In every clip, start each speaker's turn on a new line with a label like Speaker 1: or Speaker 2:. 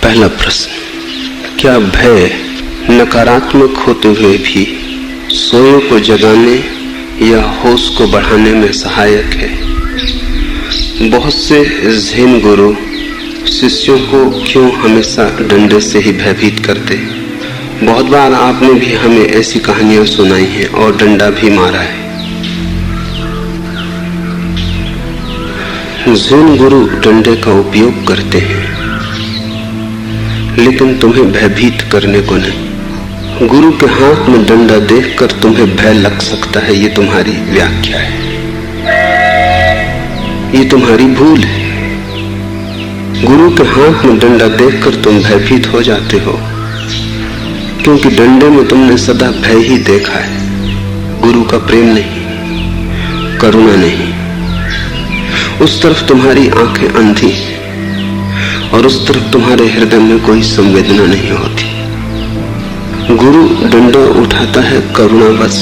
Speaker 1: पहला प्रश्न, क्या भय नकारात्मक होते हुए भी सोए को जगाने या होश को बढ़ाने में सहायक है? बहुत से ज़ेन गुरु शिष्यों को क्यों हमेशा डंडे से ही भयभीत करते? बहुत बार आपने भी हमें ऐसी कहानियां सुनाई हैं और डंडा भी मारा है। ज़ेन गुरु डंडे का उपयोग करते हैं, लेकिन तुम्हें भयभीत करने को नहीं। गुरु के हाथ में डंडा देखकर तुम्हें भय लग सकता है, ये तुम्हारी व्याख्या है, ये तुम्हारी भूल है। गुरु के हाथ में डंडा देखकर तुम भयभीत हो जाते हो, क्योंकि डंडे में तुमने सदा भय ही देखा है, गुरु का प्रेम नहीं, करुणा नहीं। उस तरफ तुम्हारी आंखें अंधी और उस तरफ तुम्हारे हृदय में कोई संवेदना नहीं होती। गुरु डंडा उठाता है करुणावश,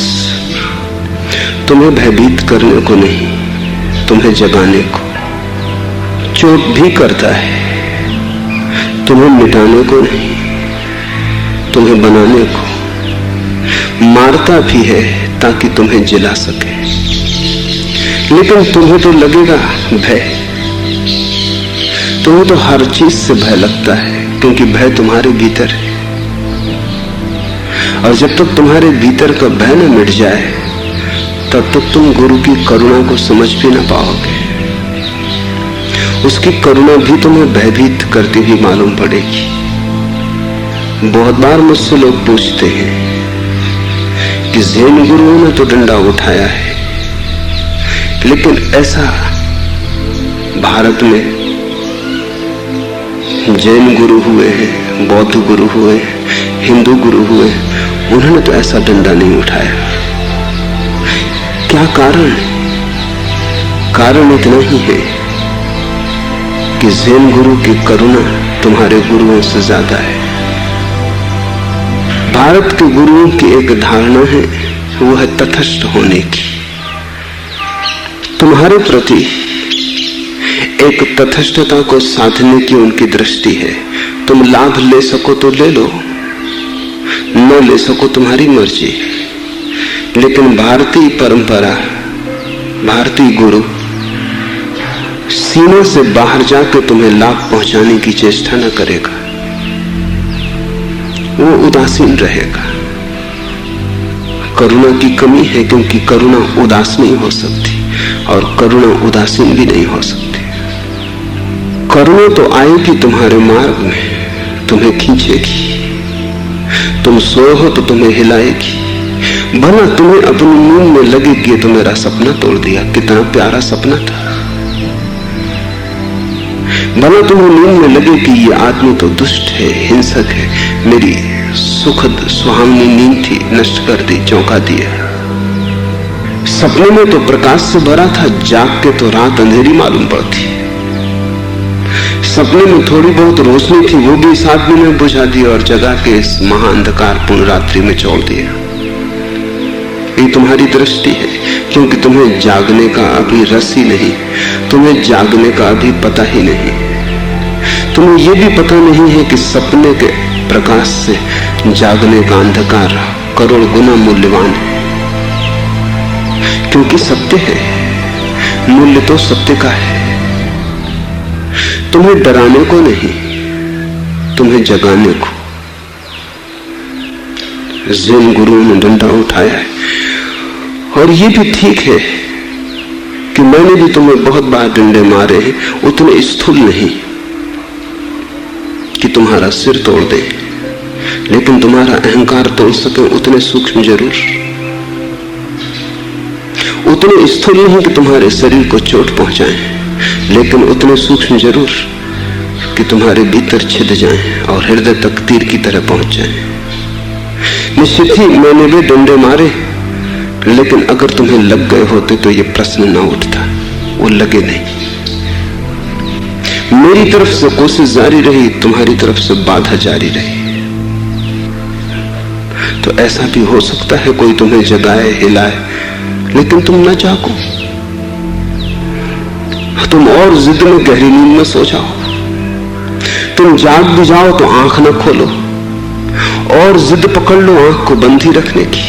Speaker 1: तुम्हें भयभीत करने को नहीं, तुम्हें जगाने को। चोट भी करता है, तुम्हें मिटाने को नहीं, तुम्हें बनाने को। मारता भी है ताकि तुम्हें जिला सके। लेकिन तुम्हें तो लगेगा भय, तुम्हें तो हर चीज से भय लगता है, क्योंकि भय तुम्हारे भीतर है। और जब तक तुम्हारे भीतर का भय न मिट जाए, तब तक तुम गुरु की करुणा को समझ भी न पाओगे। उसकी करुणा भी तुम्हें भयभीत करती हुई मालूम पड़ेगी। बहुत बार मुझसे लोग पूछते हैं कि ज़ेन गुरुओं ने तो डंडा उठाया है, लेकिन ऐसा भारत में जैन गुरु हुए हैं, बौद्ध गुरु हुए, हिंदू गुरु हुए, उन्होंने तो ऐसा डंडा नहीं उठाया। क्या कारण है? कारण इतना ही है कि ज़ेन गुरु की करुणा तुम्हारे गुरुओं से ज्यादा है। भारत के गुरुओं की एक धारणा है, वो है तटस्थ होने की। तुम्हारे प्रति एक तटस्थता को साधने की उनकी दृष्टि है। तुम लाभ ले सको तो ले लो, न ले सको तुम्हारी मर्जी। लेकिन भारतीय परंपरा, भारतीय गुरु सीमा से बाहर जाकर तुम्हें लाभ पहुंचाने की चेष्टा न करेगा, वो उदासीन रहेगा। करुणा की कमी है, क्योंकि करुणा उदास नहीं हो सकती और करुणा उदासीन भी नहीं हो सकती। करुणा तो आएगी तुम्हारे मार्ग में, तुम्हें खींचेगी। तुम सोए हो तो तुम्हें हिलाएगी। भला तुम्हें अपनी नींद में लगे कि ये तो मेरा सपना तोड़ दिया, कितना प्यारा सपना था। भला तुम्हें नींद में लगे कि ये आदमी तो दुष्ट है, हिंसक है, मेरी सुखद सुहावनी नींद थी, नष्ट कर दी, चौंका दिया। सपने में तो प्रकाश से भरा था, जाग के तो रात अंधेरी मालूम पड़ती। सपने में थोड़ी बहुत रोशनी थी, वो भी इस आदमी ने बुझा दी और जगा के इस महाअंधकारपूर्ण रात्रि में छोड़ दिया। ये तुम्हारी दृष्टि है, क्योंकि तुम्हें जागने का अभी रस ही नहीं, तुम्हें जागने का अभी पता ही नहीं। तुम्हें यह भी पता नहीं है कि सपने के प्रकाश से जागने का अंधकार करोड़ गुना मूल्यवान है, क्योंकि सत्य है, मूल्य तो सत्य का है। तुम्हें डराने को नहीं, तुम्हें जगाने को। ज़ेन गुरुओं ने डंडा उठाया है, और ये भी ठीक है कि मैंने भी तुम्हें बहुत बार डंडे मारे हैं, उतने स्थूल नहीं कि तुम्हारा सिर तोड़ दे, लेकिन तुम्हारा अहंकार तोड़ सके उतने सूक्ष्म जरूर। उतने स्थूल नहीं कि तुम्हारे शरीर को चोट पहुंचाएं, लेकिन उतने सूक्ष्म जरूर कि तुम्हारे भीतर छिद जाएं और हृदय तक तीर की तरह पहुंच जाएं। निश्चित ही मैंने भी डंडे मारे, लेकिन अगर तुम्हें लग गए होते तो ये प्रश्न ना उठता, वो लगे नहीं। मेरी तरफ से कोशिश जारी रही, तुम्हारी तरफ से बाधा जारी रही। तो ऐसा भी हो सकता है कोई तुम्हें जगाए, हिलाए, लेकिन तुम न जागो, तुम और जिद में गहरी नींद में सो जाओ। तुम तुम जाग भी जाओ तो आंख न खोलो, और जिद पकड़ लो आंख को बंद ही रखने की,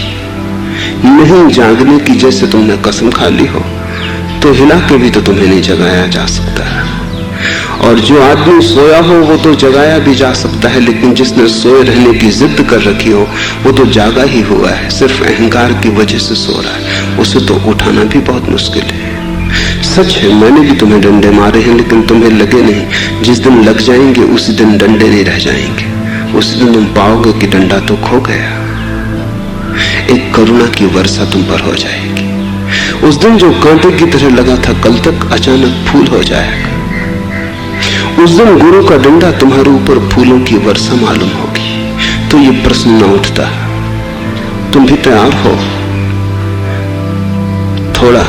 Speaker 1: नहीं जागने की। जैसे तुमने कसम खा ली हो तो हिला के भी तो तुम्हें नहीं जगाया जा सकता। और जो आदमी सोया हो वो तो जगाया भी जा सकता है, लेकिन जिसने सोए रहने की जिद कर रखी हो वो तो जागा ही हुआ है, सिर्फ अहंकार की वजह से सो रहा है। उसे तो उठाना भी बहुत मुश्किल है। सच है, मैंने भी तुम्हें डंडे मारे हैं, लेकिन तुम्हें लगे नहीं। जिस दिन लग जाएंगे उसी दिन डंडे नहीं रह जाएंगे, उसी दिन तुम पाओगे कि डंडा तो खो गया। एक करुणा की वर्षा तुम पर हो जाएगी। उस दिन जो कांटे की तरह लगा था कल तक अचानक फूल हो जाएगा। उस दिन गुरु का डंडा तुम्हारे ऊपर फूलों की वर्षा मालूम होगी। तो ये प्रश्न न उठता, तुम भी तैयार हो? थोड़ा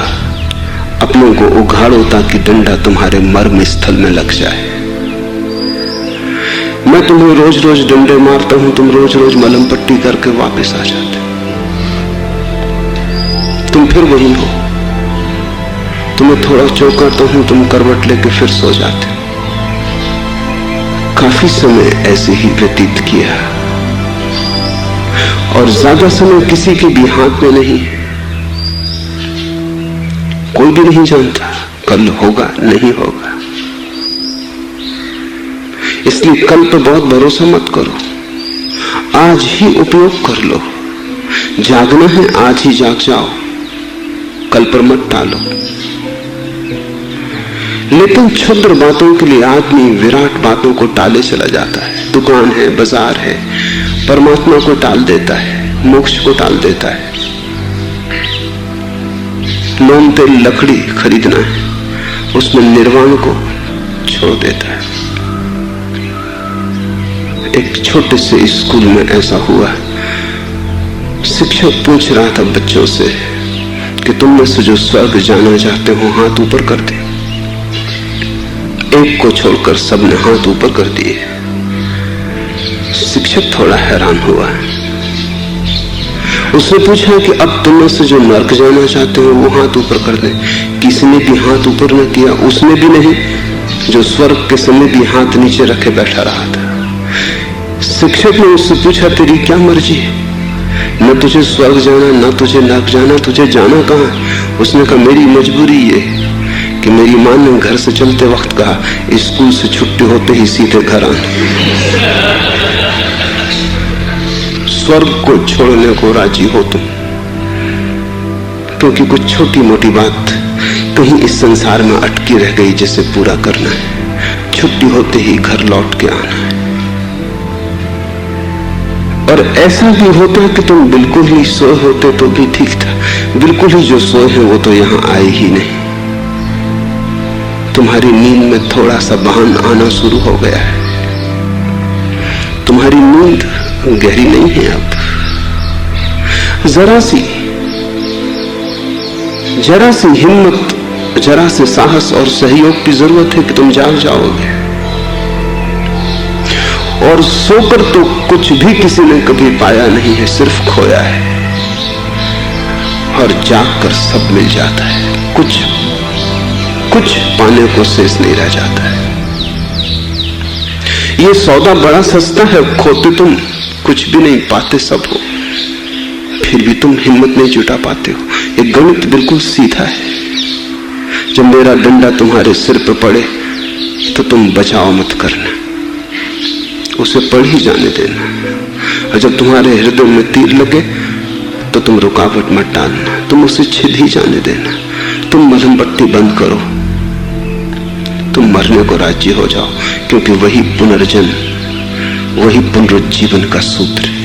Speaker 1: अपनों को उघाड़ो ताकि डंडा तुम्हारे मर्म स्थल में लग जाए। मैं तुम्हें रोज रोज डंडे मारता हूं, तुम रोज रोज मलहम पट्टी करके वापस आ जाते, तुम फिर वही हो। तुम्हें थोड़ा चौंकाता हूं, तुम करवट लेके फिर सो जाते। काफी समय ऐसे ही व्यतीत किया, और ज्यादा समय किसी के भी हाथ में नहीं है। कोई भी नहीं जानता कल होगा नहीं होगा, इसलिए कल पे बहुत भरोसा मत करो। आज ही उपयोग कर लो। जागना है आज ही जाग जाओ, कल पर मत टालो। लेकिन क्षुद्र बातों के लिए आदमी विराट बातों को टाले चला जाता है। दुकान है, बाजार है, परमात्मा को टाल देता है, मोक्ष को टाल देता है। नॉन तेल लकड़ी खरीदना है, उसमें निर्वाण को छोड़ देता है। एक छोटे से स्कूल में ऐसा हुआ, शिक्षक पूछ रहा था बच्चों से कि तुम में से जो स्वर्ग जाना चाहते हो हाथ ऊपर कर दे। एक को छोड़कर सबने हाथ ऊपर कर दिए। शिक्षक थोड़ा हैरान हुआ। उसने पूछा कि अब तुम में से जो नर्क जाना चाहते हो वो हाथ ऊपर कर दे। किसी ने भी हाथ ऊपर न किया, उसने भी नहीं जो स्वर्ग के समय भी हाथ नीचे रखे बैठा रहा था। शिक्षक ने उससे पूछा तेरी क्या मर्जी है, न तुझे स्वर्ग जाना न तुझे नर्क जाना, तुझे जाना कहाँ? उसने कहा मेरी मजबूरी ये कि मेरी मां ने घर से चलते वक्त कहा स्कूल से छुट्टी होते ही सीधे घर आना। स्वर्ग को छोड़ने को राजी हो तुम, क्योंकि कुछ छोटी मोटी बात कहीं इस संसार में अटकी रह गई जिसे पूरा करना है। छुट्टी होते ही घर लौट के आना है। और ऐसा भी होता है कि तुम बिल्कुल ही सोए होते तो भी ठीक था, बिल्कुल ही जो सोए हैं वो तो यहां आए ही नहीं। तुम्हारी नींद में थोड़ा सा बहान आना शुरू हो गया है। तुम्हारी नींद गहरी नहीं है अब। जरा सी हिम्मत, जरा से साहस और सहयोग की जरूरत है कि तुम जाग जाओगे। और सोकर तो कुछ भी किसी ने कभी पाया नहीं है, सिर्फ खोया है। और जागकर सब मिल जाता है, कुछ पाने को शेष नहीं रह जाता है। ये सौदा बड़ा सस्ता है, खोते तुम कुछ भी नहीं, पाते सब हो, फिर भी तुम हिम्मत नहीं जुटा पाते हो। ये गणित बिल्कुल सीधा है। जब मेरा डंडा तुम्हारे सिर पर पड़े तो तुम बचाव मत करना, उसे पड़ ही जाने देना। और जब तुम्हारे हृदय में तीर लगे तो तुम रुकावट मत डालना, तुम उसे छिद ही जाने देना। तुम मलहम पट्टी बंद करो, तुम मरने को राजी हो जाओ, क्योंकि वही पुनर्जन्म, वही पुनरुज्जीवन का सूत्र है।